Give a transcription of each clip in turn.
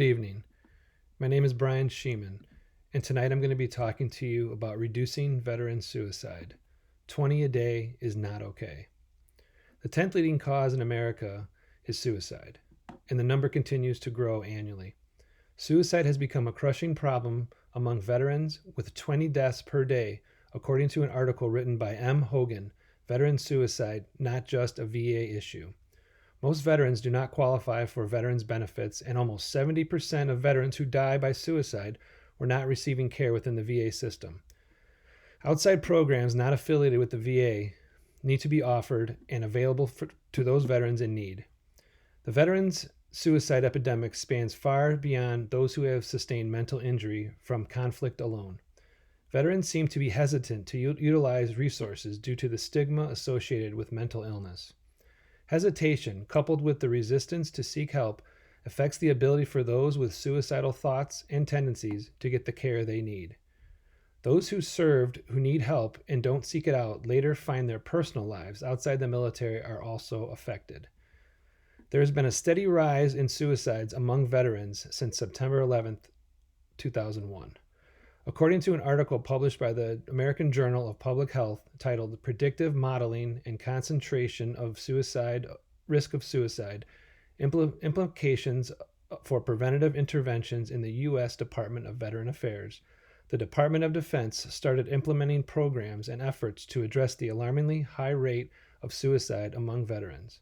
Good evening. My name is Brian Sheeman, and tonight I'm going to be talking to you about reducing veteran suicide. 20 a day is not okay. The 10th leading cause in America is suicide, and the number continues to grow annually. Suicide has become a crushing problem among veterans, with 20 deaths per day, according to an article written by M. Hogan, Veteran Suicide, Not Just a VA Issue. Most veterans do not qualify for veterans benefits, and almost 70% of veterans who die by suicide were not receiving care within the VA system. Outside programs not affiliated with the VA need to be offered and available to those veterans in need. The veterans' suicide epidemic spans far beyond those who have sustained mental injury from conflict alone. Veterans seem to be hesitant to utilize resources due to the stigma associated with mental illness. Hesitation, coupled with the resistance to seek help, affects the ability for those with suicidal thoughts and tendencies to get the care they need. Those who served who need help and don't seek it out later find their personal lives outside the military are also affected. There has been a steady rise in suicides among veterans since September 11th, 2001. According to an article published by the American Journal of Public Health titled Predictive Modeling and Concentration of Suicide, Risk of Suicide, Implications for Preventative Interventions in the U.S. Department of Veteran Affairs, the Department of Defense started implementing programs and efforts to address the alarmingly high rate of suicide among veterans.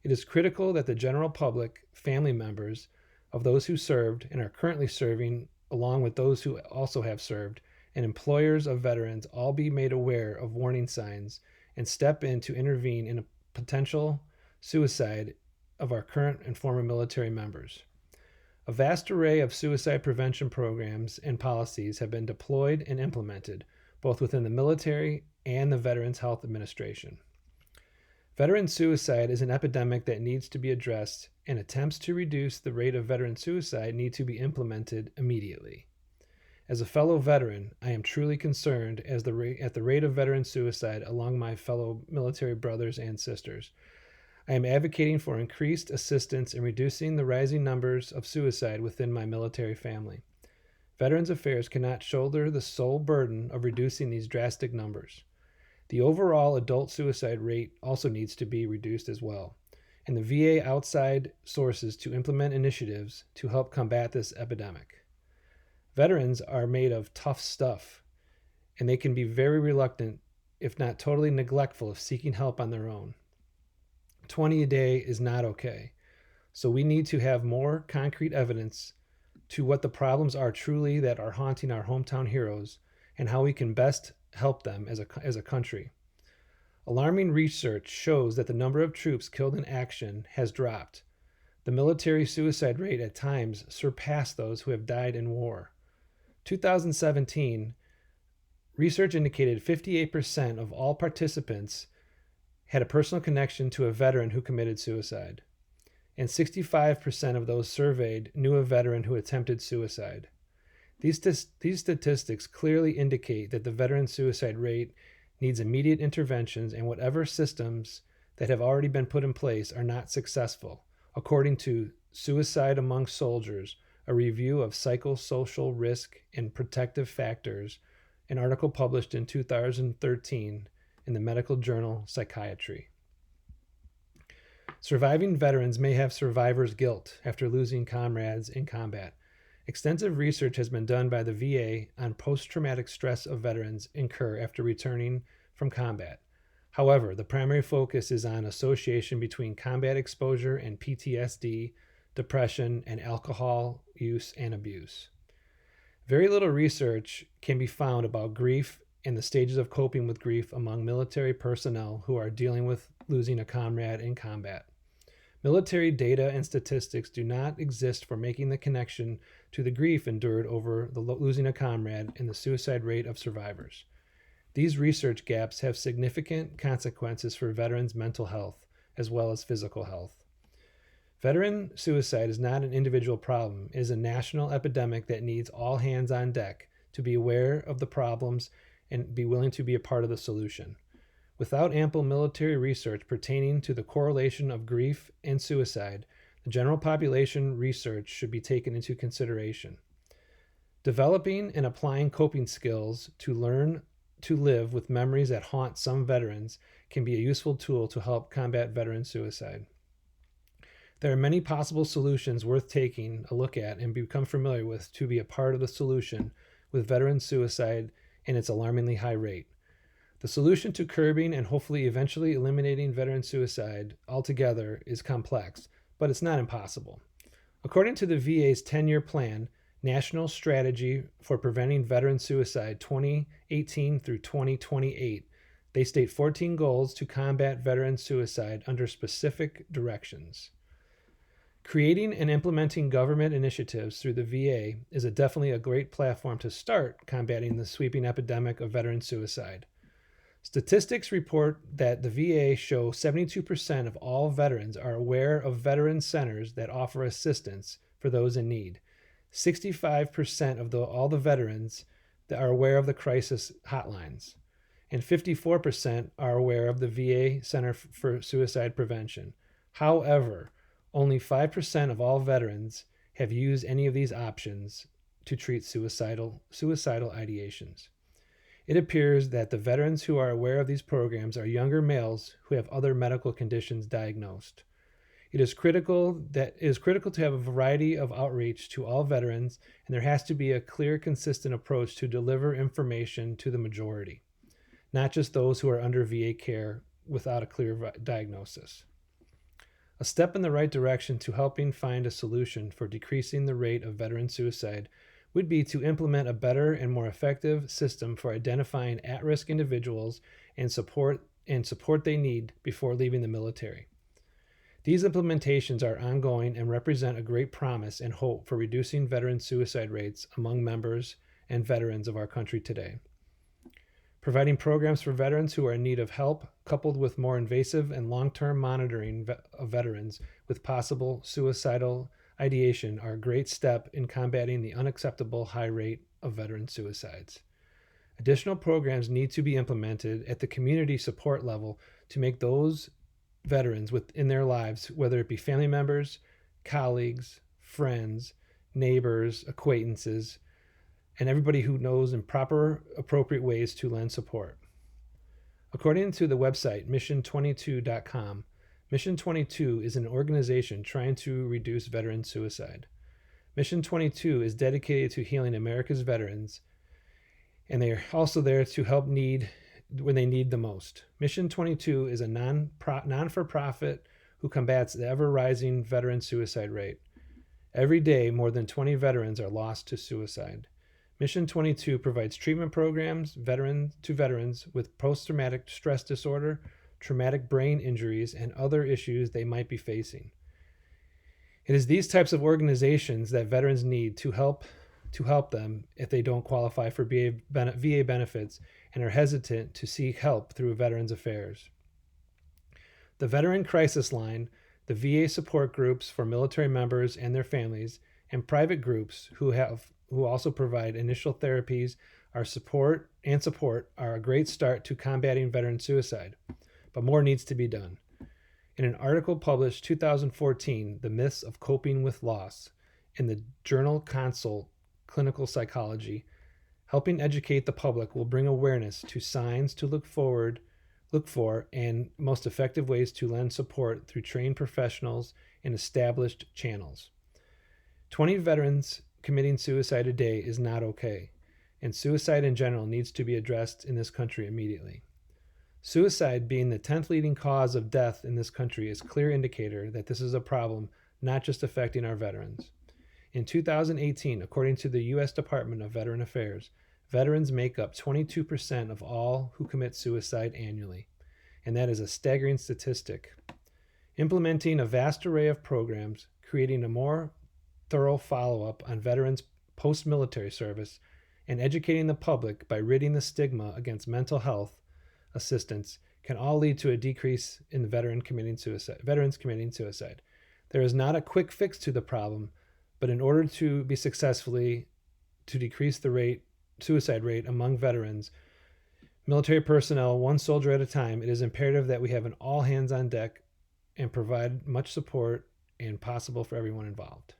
It is critical that the general public, family members of those who served and are currently serving, along with those who also have served, and employers of veterans all be made aware of warning signs and step in to intervene in a potential suicide of our current and former military members. A vast array of suicide prevention programs and policies have been deployed and implemented, both within the military and the Veterans Health Administration. Veteran suicide is an epidemic that needs to be addressed, and attempts to reduce the rate of veteran suicide need to be implemented immediately. As a fellow veteran, I am truly concerned at the rate of veteran suicide among my fellow military brothers and sisters. I am advocating for increased assistance in reducing the rising numbers of suicide within my military family. Veterans Affairs cannot shoulder the sole burden of reducing these drastic numbers. The overall adult suicide rate also needs to be reduced as well, and the VA outside sources to implement initiatives to help combat this epidemic. Veterans are made of tough stuff, and they can be very reluctant, if not totally neglectful, of seeking help on their own. 20 a day is not okay, so we need to have more concrete evidence to what the problems are truly that are haunting our hometown heroes and how we can best help them as a country. Alarming research shows that the number of troops killed in action has dropped. The military suicide rate at times surpassed those who have died in war. 2017, research indicated 58% of all participants had a personal connection to a veteran who committed suicide, and 65% of those surveyed knew a veteran who attempted suicide. These statistics clearly indicate that the veteran suicide rate needs immediate interventions, and whatever systems that have already been put in place are not successful, according to Suicide Among Soldiers, a review of psychosocial risk and protective factors, an article published in 2013 in the medical journal Psychiatry. Surviving veterans may have survivor's guilt after losing comrades in combat. Extensive research has been done by the VA on post-traumatic stress of veterans incur after returning from combat. However, the primary focus is on association between combat exposure and PTSD, depression, and alcohol use and abuse. Very little research can be found about grief and the stages of coping with grief among military personnel who are dealing with losing a comrade in combat. Military data and statistics do not exist for making the connection to the grief endured over the losing a comrade and the suicide rate of survivors. These research gaps have significant consequences for veterans' mental health as well as physical health. Veteran suicide is not an individual problem. It is a national epidemic that needs all hands on deck to be aware of the problems and be willing to be a part of the solution. Without ample military research pertaining to the correlation of grief and suicide, The general population research should be taken into consideration. Developing and applying coping skills to learn to live with memories that haunt some veterans can be a useful tool to help combat veteran suicide. There are many possible solutions worth taking a look at and become familiar with to be a part of the solution with veteran suicide and its alarmingly high rate. The solution to curbing and hopefully eventually eliminating veteran suicide altogether is complex, but it's not impossible. According to the VA's 10-year plan, National Strategy for Preventing Veteran Suicide 2018 through 2028, they state 14 goals to combat veteran suicide under specific directions. Creating and implementing government initiatives through the VA is definitely a great platform to start combating the sweeping epidemic of veteran suicide. Statistics report that the VA show 72% of all veterans are aware of veteran centers that offer assistance for those in need. 65% of all the veterans that are aware of the crisis hotlines, and 54% are aware of the VA Center for Suicide Prevention. However, only 5% of all veterans have used any of these options to treat suicidal ideations. It appears that the veterans who are aware of these programs are younger males who have other medical conditions diagnosed. It is critical to have a variety of outreach to all veterans, and there has to be a clear, consistent approach to deliver information to the majority, not just those who are under VA care without a clear diagnosis. A step in the right direction to helping find a solution for decreasing the rate of veteran suicide would be to implement a better and more effective system for identifying at-risk individuals and support they need before leaving the military. These implementations are ongoing and represent a great promise and hope for reducing veteran suicide rates among members and veterans of our country today. Providing programs for veterans who are in need of help, coupled with more invasive and long-term monitoring of veterans with possible suicidal ideation, are a great step in combating the unacceptable high rate of veteran suicides. Additional programs need to be implemented at the community support level to make those veterans within their lives, whether it be family members, colleagues, friends, neighbors, acquaintances, and everybody who knows in proper, appropriate ways to lend support. According to the website mission22.com, Mission 22 is an organization trying to reduce veteran suicide. Mission 22 is dedicated to healing America's veterans, and they are also there to help when they need the most. Mission 22 is a non-for-profit who combats the ever-rising veteran suicide rate. Every day, more than 20 veterans are lost to suicide. Mission 22 provides treatment programs to veterans with post-traumatic stress disorder, traumatic brain injuries, and other issues they might be facing. It is these types of organizations that veterans need to help them if they don't qualify for VA benefits and are hesitant to seek help through Veterans Affairs. The Veteran Crisis Line, the VA support groups for military members and their families, and private groups who also provide initial therapies support are a great start to combating veteran suicide. But more needs to be done. In an article published 2014, The Myths of Coping with Loss, in the journal Consult Clinical Psychology, helping educate the public will bring awareness to signs to look for and most effective ways to lend support through trained professionals and established channels. 20 veterans committing suicide a day is not okay, and suicide in general needs to be addressed in this country immediately. Suicide being the 10th leading cause of death in this country is a clear indicator that this is a problem not just affecting our veterans. In 2018, according to the U.S. Department of Veteran Affairs, veterans make up 22% of all who commit suicide annually, and that is a staggering statistic. Implementing a vast array of programs, creating a more thorough follow-up on veterans' post-military service, and educating the public by ridding the stigma against mental health assistance can all lead to a decrease in veterans committing suicide. There is not a quick fix to the problem, but in order to be successfully to decrease the suicide rate among veterans, military personnel, one soldier at a time, it is imperative that we have an all hands on deck and provide much support and possible for everyone involved.